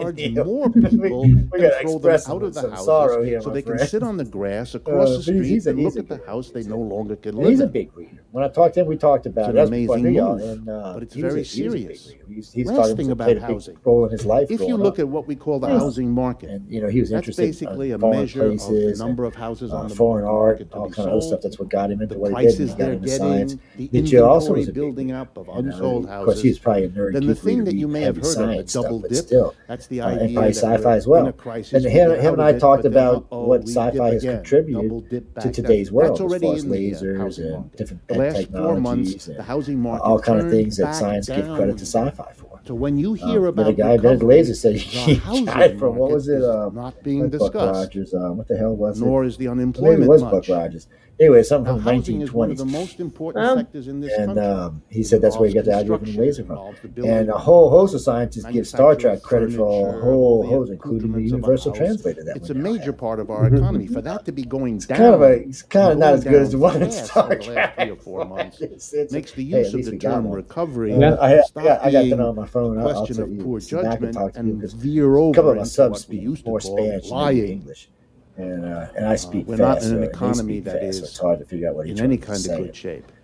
S1: More people
S3: we got to express
S1: out of the
S3: some
S1: house
S3: sorrow here,
S1: so they can sit on the grass across the street and look at the house they no longer can live in.
S3: He's a big reader. When I talked to him, we talked about
S1: it. It's an amazing move, but it's very serious.
S3: He's
S1: talking about housing.
S3: Role in his life.
S1: If you look at what we call the housing market,
S3: he was
S1: that's
S3: interested
S1: basically a measure of the number of houses on the
S3: foreign art,
S1: market
S3: all kind of other stuff. That's what got him into what he did.
S1: Prices they're getting, the
S3: inventory
S1: building up of unsold houses.
S3: Of course, he was probably a nerd.
S1: Then the thing that you may have heard of, the double dip, that's the idea
S3: and probably sci-fi as well. And him and I talked about what sci-fi has contributed to today's world, as far as lasers and different technologies and all kind of things that science gives credit to sci-fi for.
S1: So when you hear about
S3: the guy that laser said he got it from what was it?
S1: Not being discussed.
S3: Buck Rogers. What the hell was it?
S1: Nor is the unemployment
S3: much. It was Buck Rogers. Anyway, something from the 1920s.
S1: Housing is one of the most important sectors in this country.
S3: And he said that's where he got the idea from laser from. And a whole host of scientists give Star Trek credit for a whole host, including the universal translator.
S1: It's a major part of our economy. For that to be going down,
S3: it's kind of not as good as the one in Star Trek.
S1: 3 or 4 months makes the use of the term recovery
S3: I got that on my phone.
S1: a question of poor judgment and veer over into what we used to call lying.
S3: English. And I speak
S1: we're
S3: fast.
S1: Not in an economy that
S3: fast,
S1: is
S3: so it's hard to figure out what
S1: in any kind of good shape.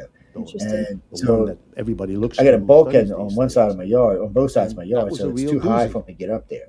S3: live.
S4: Interesting.
S3: And
S6: The one
S3: so
S6: that everybody looks
S3: I got a
S6: to who
S3: bulkhead
S6: studies
S3: on
S6: these
S3: one side
S6: things.
S3: of my yard, on both sides of my
S6: And
S3: yard,
S6: that was
S3: so
S6: a
S3: it's
S6: real
S3: too high
S6: doozy.
S3: for me to get up there.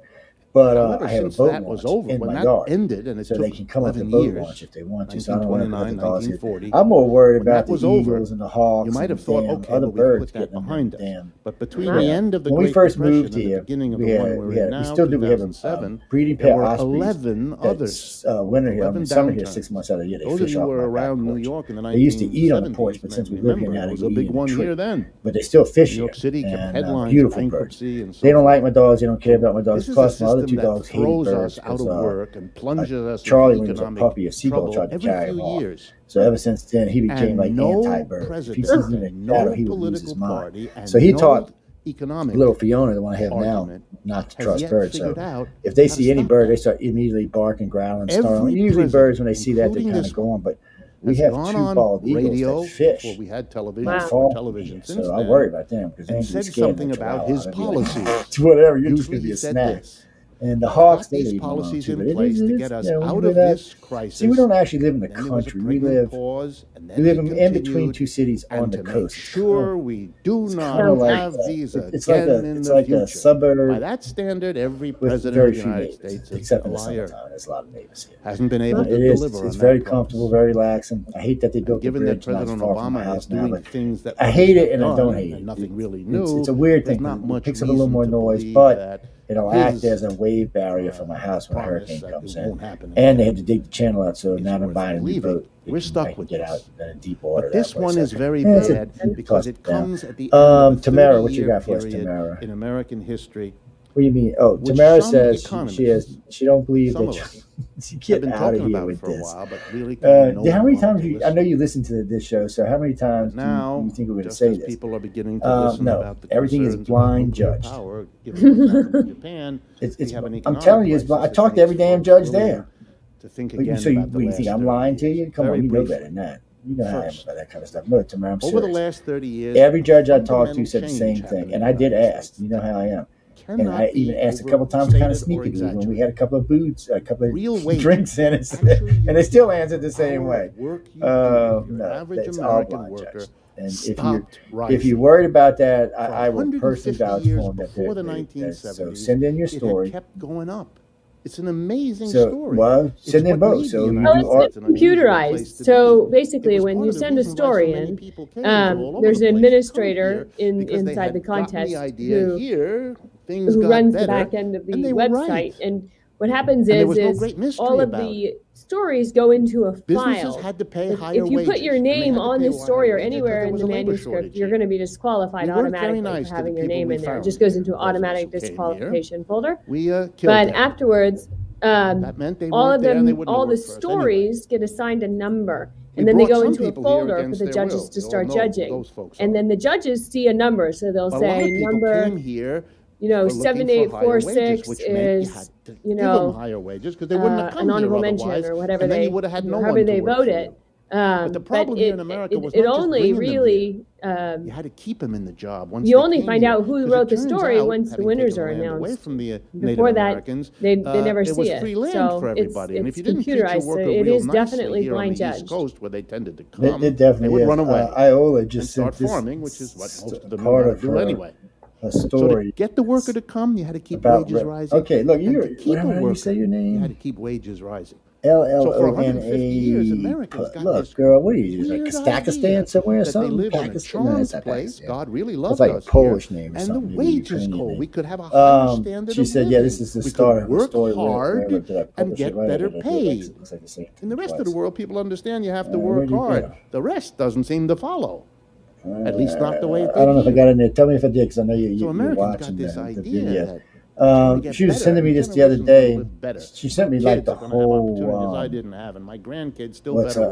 S3: But
S6: However,
S3: I have a
S6: since
S3: boat
S6: that was
S3: launch
S6: over,
S3: in
S6: when
S3: my
S6: that
S3: yard,
S6: ended, and it
S3: so
S6: took
S3: they can come up the
S6: 11
S3: boat
S6: years,
S3: launch if they want to. So I don't want to put the
S6: 1929,
S3: dogs here.
S6: 1940.
S3: I'm more worried
S6: When
S3: about
S6: that
S3: the
S6: was over,
S3: eagles and the hawks.
S6: you might have
S3: and
S6: thought,
S3: damn
S6: okay,
S3: other
S6: well, we've
S3: birds
S6: put that
S3: getting in
S6: behind
S3: there.
S6: us.
S3: Damn.
S6: But between
S4: Wow.
S6: the end of the
S3: When we
S6: Great
S3: first
S6: Depression
S3: moved
S6: and the
S3: here,
S6: beginning of
S3: we
S6: the
S3: had,
S6: one we're
S3: we
S6: in
S3: had,
S6: now,
S3: we still do. We have a
S6: 2007,
S3: breeding
S6: there
S3: pair
S6: were
S3: ospreys
S6: 11 others.
S3: that's winter here. I
S6: 11
S3: mean, summer here
S6: downturns.
S3: 6 months out of the year. They
S6: Those of
S3: fish
S6: you
S3: off
S6: who were
S3: my back
S6: around New
S3: porch.
S6: York in the 1970s,
S3: They used to eat on the porch, but since we live here
S6: remember,
S3: now,
S6: it
S3: they
S6: was
S3: go
S6: a
S3: eat
S6: big
S3: in the
S6: one
S3: tree.
S6: here then.
S3: But they still fish
S6: New
S3: here.
S6: York City kept
S3: And,
S6: headlines of
S3: beautiful birds.
S6: bankruptcy and so
S3: They don't
S6: forth.
S3: like my dogs. They don't care about my dogs.
S6: This is a
S3: Plus, my other
S6: system
S3: two
S6: that
S3: dogs hated
S6: throws
S3: birds.
S6: us out of work and plunges us
S3: Charlie,
S6: into
S3: when he was a
S6: economic
S3: puppy, a seagull
S6: trouble
S3: tried to
S6: every
S3: carry him
S6: few
S3: off.
S6: years.
S3: So ever since then, he became
S6: And
S3: like
S6: no
S3: anti-bird. If he
S6: president
S3: sees even a
S6: and no
S3: shadow, he would lose his
S6: political
S3: mind.
S6: party and
S3: So he
S6: no
S3: taught
S6: economic
S3: little Fiona, the one I have now,
S6: argument
S3: not to
S6: has
S3: trust
S6: yet
S3: birds. So
S6: figured out
S3: if they
S6: how to
S3: see any
S6: stop
S3: bird,
S6: that.
S3: they start immediately barking, growling, snarling.
S6: Every
S3: Usually birds,
S6: president,
S3: when they see that, they
S6: including
S3: kind
S6: this
S3: of go on. But we
S6: has
S3: have
S6: gone
S3: two
S6: on
S3: bald eagles
S6: radio
S3: that fish.
S6: before we had television,
S4: Wow.
S6: before television since
S3: So
S6: then,
S3: I worry about them because they
S6: and
S3: ain't gonna
S6: said
S3: be scared
S6: something
S3: of the
S6: about
S3: chihuahua.
S6: his
S3: They'll be like,
S6: policies.
S3: whatever, you're just
S6: Usually
S3: gonna be
S6: he
S3: a
S6: said
S3: snack.
S6: this:
S3: And the Hawks, they
S6: these
S3: leave alone
S6: policies
S3: too,
S6: in
S3: but it
S6: place
S3: is,
S6: to
S3: it
S6: get
S3: is,
S6: us
S3: you know, when
S6: out
S3: you
S6: of
S3: live out-
S6: this crisis.
S3: See, we don't actually live in the
S6: Then there was a
S3: country. We
S6: pregnant
S3: live
S6: pause, and then
S3: we live
S6: they
S3: in between
S6: continued,
S3: two cities on
S6: and
S3: the
S6: to make
S3: coast.
S6: sure we do not
S3: Kinda like,
S6: have these
S3: it's like
S6: again in
S3: it's
S6: the
S3: like
S6: future.
S3: a suburb
S6: By that standard, every
S3: with
S6: president
S3: very
S6: of the
S3: few
S6: United
S3: neighbors,
S6: States is
S3: except
S6: a
S3: in the
S6: liar.
S3: summertime. There's a lot of neighbors here.
S6: Hasn't been able to
S3: It is.
S6: deliver
S3: It's
S6: on
S3: very
S6: that
S3: comfortable,
S6: promise.
S3: very relaxing. I hate that they
S6: And
S3: built the
S6: given that
S3: bridge not
S6: President
S3: far from my
S6: Obama
S3: house
S6: is
S3: now,
S6: doing
S3: but
S6: things that
S3: I hate it
S6: have
S3: and I
S6: done,
S3: don't hate it.
S6: and nothing really
S3: It's
S6: new.
S3: a weird
S6: there's
S3: thing.
S6: not
S3: It
S6: much
S3: picks up a little
S6: reason
S3: more
S6: to
S3: noise,
S6: believe
S3: but
S6: that
S3: it'll
S6: his,
S3: act as a wave barrier for my house when a
S6: promise
S3: hurricane
S6: that
S3: comes
S6: it
S3: in.
S6: won't happen
S3: And they
S6: again
S3: had to dig the channel out, so
S6: is
S3: now I'm
S6: worth
S3: buying a new
S6: believing.
S3: boat.
S6: We're stuck
S3: I can
S6: with
S3: get
S6: this.
S3: out in deep water.
S6: But this
S3: that way,
S6: one
S3: so
S6: is very
S3: yeah, it's
S6: bad
S3: a-
S6: because it
S3: down.
S6: comes at the end of a
S3: Tamara, what you
S6: 30-year
S3: got for us,
S6: period
S3: Tamara?
S6: in American history.
S3: What do you mean? Oh,
S6: Which
S3: Tamara
S6: some
S3: says
S6: economists,
S3: she don't believe
S6: some
S3: that
S6: of us,
S3: you
S6: have
S3: get
S6: been
S3: out
S6: talking
S3: of here
S6: about
S3: with
S6: for a
S3: this.
S6: while, but really kind of no
S3: Yeah, how
S6: one
S3: many
S6: wanted
S3: times
S6: to
S3: you? I
S6: listen.
S3: know you listen to this show, so how many times
S6: Now,
S3: do you think we're going to
S6: just
S3: say
S6: as
S3: this?
S6: people are beginning to listen
S3: No,
S6: about the
S3: everything is
S6: concerns
S3: blind
S6: about nuclear
S3: judged.
S6: power, given what's happened in Japan,
S3: It's
S6: we have an
S3: I'm
S6: economic
S3: telling you, it's
S6: crisis
S3: blind. I
S6: that
S3: talked to every
S6: makes
S3: damn
S6: folks
S3: judge
S6: willing
S3: there.
S6: to think
S3: But
S6: again
S3: so
S6: about the
S3: what, you
S6: last
S3: think I'm
S6: 30
S3: lying to
S6: years.
S3: you? Come
S6: Very
S3: on, you know
S6: briefly.
S3: better than that. You know how I am
S6: First,
S3: about that kind of stuff. No, Tamara, I'm
S6: over the
S3: serious.
S6: last 30 years,
S3: Every judge I talked to
S6: fundamental
S3: said the
S6: change
S3: same
S6: happened
S3: thing,
S6: in
S3: and
S6: the
S3: I did
S6: United
S3: ask.
S6: States.
S3: You know how I am. And
S6: Cannot
S3: I even
S6: be
S3: asked a couple times, kind of
S6: overstated or
S3: sneakily, when we
S6: exaggerated.
S3: had a couple of a couple of
S6: Real wages
S3: drinks in,
S6: actually
S3: and they still
S6: use
S3: answered the same
S6: our
S3: way.
S6: work you do with your
S3: No,
S6: average
S3: it's all
S6: American
S3: blind
S6: worker
S3: judged. And
S6: stopped
S3: if
S6: rising.
S3: you're worried about that,
S6: For
S3: I will personally
S6: 150
S3: vouch
S6: years
S3: for them. That
S6: before the
S3: so
S6: 1970s,
S3: send in your
S6: it had
S3: story.
S6: kept going up. It's an amazing
S3: So
S6: story.
S3: well,
S6: It's
S3: send in
S6: what
S3: both.
S6: made
S3: So
S6: the
S3: you
S4: Well,
S6: United
S3: do art.
S4: it's
S6: States an unusual place
S4: computerized.
S6: to
S4: So
S6: be.
S4: basically,
S6: It was
S4: when
S6: part
S4: you
S6: of the
S4: send a
S6: reason why so
S4: story
S6: many
S4: in,
S6: people came from all over
S4: there's
S6: the
S4: an
S6: place to come
S4: administrator
S6: here because they
S4: inside
S6: had
S4: the
S6: gotten
S4: contest
S6: the idea
S4: who
S6: here things
S4: who
S6: got
S4: runs
S6: better,
S4: the back end of the
S6: and they were
S4: website.
S6: right.
S4: And what happens
S6: And there
S4: is
S6: was no great mystery
S4: all of
S6: about
S4: the stories go into a
S6: Businesses
S4: file.
S6: had to pay
S4: If
S6: higher
S4: you
S6: wages.
S4: put your
S6: and they
S4: name
S6: had to
S4: on
S6: pay
S4: the story
S6: higher
S4: or
S6: wages because
S4: anywhere
S6: there
S4: in
S6: was
S4: the
S6: a labor
S4: manuscript,
S6: shortage
S4: you're
S6: here.
S4: going to be disqualified
S6: We weren't very
S4: automatically
S6: nice
S4: for
S6: to the
S4: having your
S6: people
S4: name
S6: we
S4: in there. It
S6: found
S4: just goes
S6: here,
S4: into
S6: those of us
S4: automatic
S6: who came here.
S4: disqualification folder.
S6: We killed
S4: But
S6: them.
S4: afterwards,
S6: That meant they
S4: all
S6: weren't
S4: of
S6: there and they
S4: them,
S6: wouldn't
S4: all
S6: have
S4: the
S6: worked for us
S4: stories get assigned a number,
S6: We
S4: and then they
S6: brought
S4: go
S6: some
S4: into a
S6: people here
S4: folder for
S6: against
S4: the
S6: their
S4: judges
S6: will.
S4: to
S6: We all
S4: start
S6: know who
S4: judging.
S6: those folks
S4: And
S6: are.
S4: then the judges see a number, so they'll
S6: But a lot
S4: say
S6: of people
S4: number,
S6: came here
S4: you know,
S6: for looking for higher wages,
S4: 7846
S6: which meant you had
S4: is,
S6: to
S4: you
S6: give them
S4: know,
S6: higher wages because they wouldn't have
S4: an
S6: come here
S4: honorable mention
S6: otherwise,
S4: or whatever
S6: and then
S4: they,
S6: you would have had no
S4: however
S6: one to
S4: they
S6: work
S4: vote
S6: for
S4: it.
S6: you. But the problem here in America was
S4: It
S6: not just
S4: only
S6: bringing them here.
S4: really,
S6: You had to keep them in the job once
S4: you
S6: they
S4: only
S6: came
S4: find
S6: here,
S4: out who
S6: 'cause
S4: wrote
S6: it
S4: the
S6: turns
S4: story
S6: out,
S4: once the
S6: having
S4: winners
S6: taken
S4: are
S6: land away
S4: announced.
S6: from the Native
S4: Before that,
S6: Americans,
S4: they never
S6: it
S4: see
S6: was
S4: it.
S6: free land
S4: So
S6: for everybody. And if you didn't teach
S4: computerized,
S6: your
S4: so
S6: worker
S4: it
S6: real
S4: is
S6: nicely
S4: definitely
S6: here on
S4: blind
S6: the East
S4: judged.
S6: Coast where they tended to come,
S3: It definitely
S6: they would
S3: is.
S6: run away
S3: Iola
S6: and
S3: just
S6: start
S3: sent this
S6: farming, which is what most of them know
S3: part
S6: how
S3: of
S6: to do
S3: her
S6: anyway.
S3: a
S6: So to
S3: story
S6: get the worker to come, you had to keep
S3: about
S6: wages rising.
S3: okay. Look,
S6: And
S3: you're
S6: to keep a
S3: how do you
S6: worker,
S3: say your
S6: you had to
S3: name?
S6: keep wages rising.
S3: LLONA.
S6: So for 150 years, Americans got
S3: Look,
S6: this
S3: girl, what are you, like
S6: weird
S3: Kazakhstan
S6: idea
S3: somewhere or
S6: that they
S3: something?
S6: live in a
S3: Pakistan? No,
S6: charmed
S3: that's not
S6: place.
S3: Pakistan.
S6: God really
S3: That's
S6: loved
S3: like a
S6: us
S3: Polish
S6: here.
S3: name or
S6: And
S3: something.
S6: the
S3: maybe
S6: wages
S3: Ukrainian
S6: go.
S3: name.
S6: We could have a higher standard
S3: She
S6: of
S3: said,
S6: living.
S3: "Yeah, this is the
S6: We
S3: start
S6: could
S3: of a
S6: work
S3: story.
S6: hard
S3: Did I
S6: and
S3: publish it
S6: get
S3: right?
S6: better
S3: Or did I do it
S6: paid.
S3: right? Looks like the same thing
S6: In the rest of
S3: twice.
S6: the world, people understand you have to
S3: where'd
S6: work
S3: you
S6: hard.
S3: go?
S6: The rest doesn't seem to follow. At least not the way it did
S3: I don't know if I
S6: here.
S3: got in there. Tell me if I did, because I know you're
S6: Americans got
S3: watching
S6: this
S3: the
S6: idea
S3: videos.
S6: that to get
S3: She was
S6: better,
S3: sending me
S6: every
S3: this the other
S6: generation's
S3: day.
S6: gonna live better.
S3: She sent me
S6: My
S3: like
S6: kids
S3: the
S6: are gonna have opportunities
S3: whole
S6: I didn't have, and my grandkids still
S3: what's
S6: better.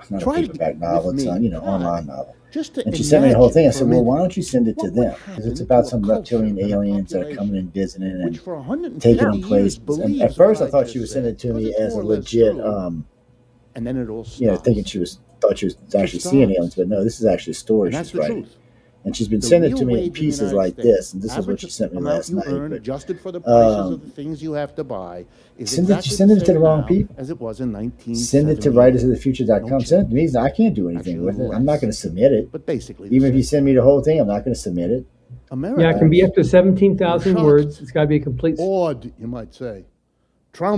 S3: not
S6: Try
S3: a
S6: to
S3: paperback
S6: get
S3: novel,
S6: with
S3: it's
S6: me.
S3: online novel.
S6: Just to
S3: And she sent me the whole thing. I said,
S6: imagine
S3: well,
S6: for a
S3: why
S6: minute
S3: don't you send it to
S6: what
S3: them?
S6: would
S3: Because it's
S6: happen
S3: about
S6: to a
S3: some
S6: culture
S3: reptilian
S6: and a
S3: aliens that are
S6: population
S3: coming and visiting
S6: which
S3: and
S6: for 150
S3: taking them
S6: years
S3: places. And
S6: believes
S3: at first, I
S6: what
S3: thought
S6: just
S3: she was
S6: said,
S3: sending it to
S6: because
S3: me
S6: it's
S3: as a
S6: more or less
S3: legit,
S6: true, and then it all stops.
S3: thinking thought she was actually seeing
S6: stops.
S3: aliens, but no, this is actually a story
S6: And that's
S3: she's
S6: the
S3: writing.
S6: truth.
S3: And she's been
S6: The
S3: sending it
S6: real
S3: to me in
S6: wage in the
S3: pieces
S6: United
S3: like
S6: States,
S3: this, and this is what
S6: average
S3: she sent me
S6: amount
S3: last
S6: you
S3: night.
S6: earn,
S3: but-
S6: adjusted for the prices of the things you have to buy, is
S3: Send it-
S6: exactly
S3: send it
S6: the
S3: to the
S6: same
S3: wrong
S6: now
S3: people.
S6: as it was in 1978.
S3: Send it to writersofthefuture.com.
S6: No
S3: Send it to me. I can't do anything
S6: Actually,
S3: with it.
S6: less.
S3: I'm not going to submit it.
S6: But basically, the
S3: Even if you
S6: same.
S3: send me the whole thing, I'm not going to submit it.
S6: America,
S2: Yeah, it can be up to 17,000
S6: Shocked.
S2: words. It's got to be a complete
S6: awed, you might say, trauma.